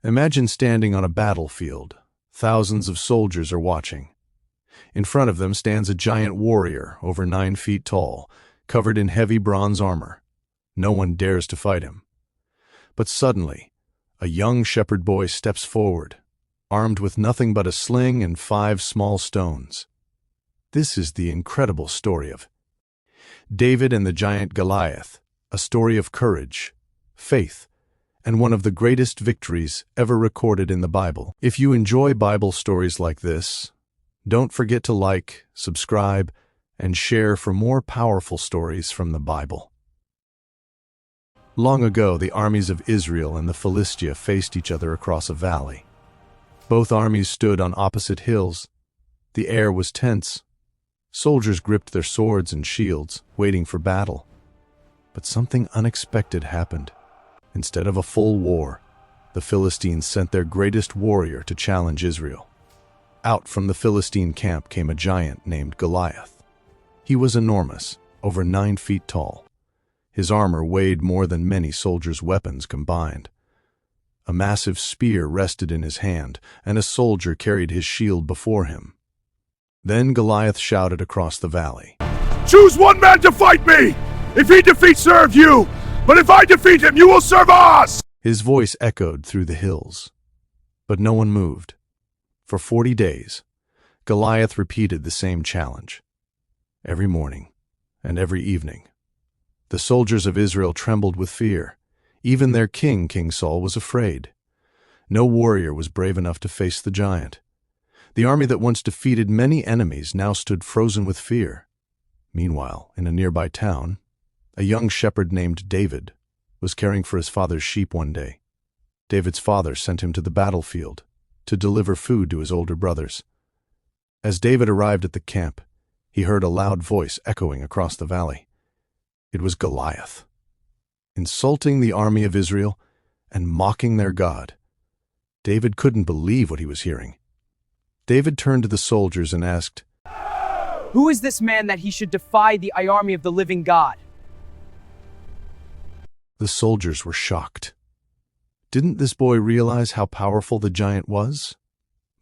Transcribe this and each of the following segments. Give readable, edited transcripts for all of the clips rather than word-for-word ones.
Imagine standing on a battlefield. Thousands of soldiers are watching. In front of them stands a giant warrior, over 9 feet tall, covered in heavy bronze armor. No one dares to fight him. But suddenly, a young shepherd boy steps forward, armed with nothing but a sling and 5 small stones. This is the incredible story of David and the giant Goliath, a story of courage, faith, and one of the greatest victories ever recorded in the Bible. If you enjoy Bible stories like this, don't forget to like, subscribe, and share for more powerful stories from the Bible. Long ago, the armies of Israel and the Philistia faced each other across a valley. Both armies stood on opposite hills. The air was tense. Soldiers gripped their swords and shields, waiting for battle. But something unexpected happened. Instead of a full war, the Philistines sent their greatest warrior to challenge Israel. Out from the Philistine camp came a giant named Goliath. He was enormous, over 9 feet tall. His armor weighed more than many soldiers' weapons combined. A massive spear rested in his hand, and a soldier carried his shield before him. Then Goliath shouted across the valley, "Choose one man to fight me! If he defeats, serve you! But if I defeat him, you will serve us!" His voice echoed through the hills. But no one moved. For 40 days, Goliath repeated the same challenge. Every morning and every evening, the soldiers of Israel trembled with fear. Even their king, King Saul, was afraid. No warrior was brave enough to face the giant. The army that once defeated many enemies now stood frozen with fear. Meanwhile, in a nearby town, a young shepherd named David was caring for his father's sheep one day. David's father sent him to the battlefield to deliver food to his older brothers. As David arrived at the camp, he heard a loud voice echoing across the valley. It was Goliath, insulting the army of Israel and mocking their God. David couldn't believe what he was hearing. David turned to the soldiers and asked, "Who is this man that he should defy the army of the living God?" The soldiers were shocked. Didn't this boy realize how powerful the giant was?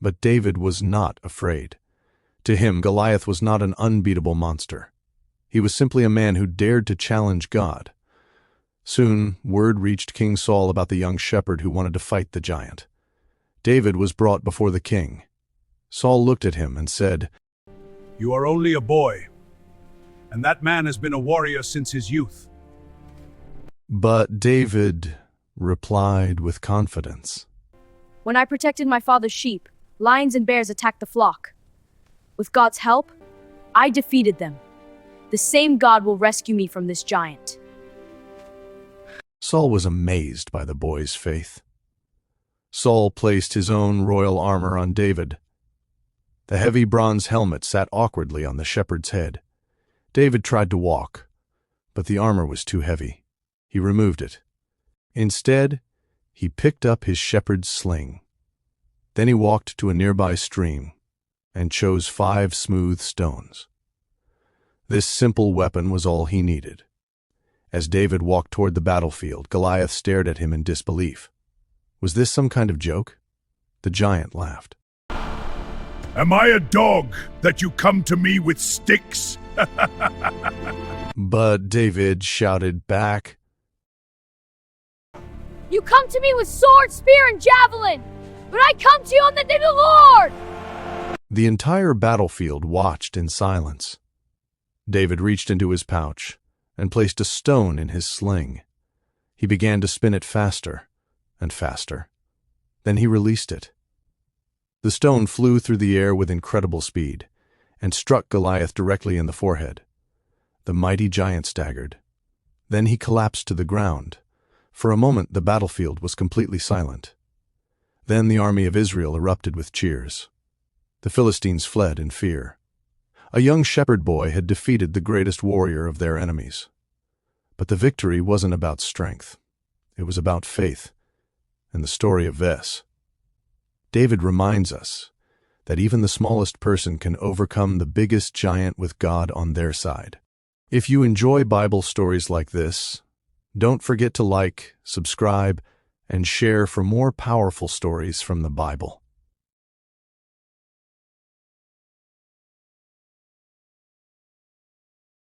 But David was not afraid. To him, Goliath was not an unbeatable monster. He was simply a man who dared to challenge God. Soon, word reached King Saul about the young shepherd who wanted to fight the giant. David was brought before the king. Saul looked at him and said, "You are only a boy, and that man has been a warrior since his youth." But David replied with confidence, "When I protected my father's sheep, lions and bears attacked the flock. With God's help, I defeated them. The same God will rescue me from this giant." Saul was amazed by the boy's faith. Saul placed his own royal armor on David. The heavy bronze helmet sat awkwardly on the shepherd's head. David tried to walk, but the armor was too heavy. He removed it. Instead, he picked up his shepherd's sling. Then he walked to a nearby stream and chose 5 smooth stones. This simple weapon was all he needed. As David walked toward the battlefield, Goliath stared at him in disbelief. Was this some kind of joke? The giant laughed. "Am I a dog that you come to me with sticks?" But David shouted back, "You come to me with sword, spear, and javelin, but I come to you on the name of the Lord!" The entire battlefield watched in silence. David reached into his pouch and placed a stone in his sling. He began to spin it faster and faster. Then he released it. The stone flew through the air with incredible speed and struck Goliath directly in the forehead. The mighty giant staggered. Then he collapsed to the ground. For a moment, the battlefield was completely silent. Then the army of Israel erupted with cheers. The Philistines fled in fear. A young shepherd boy had defeated the greatest warrior of their enemies. But the victory wasn't about strength. It was about faith and the story of Ves. David reminds us that even the smallest person can overcome the biggest giant with God on their side. If you enjoy Bible stories like this, don't forget to like, subscribe, and share for more powerful stories from the Bible.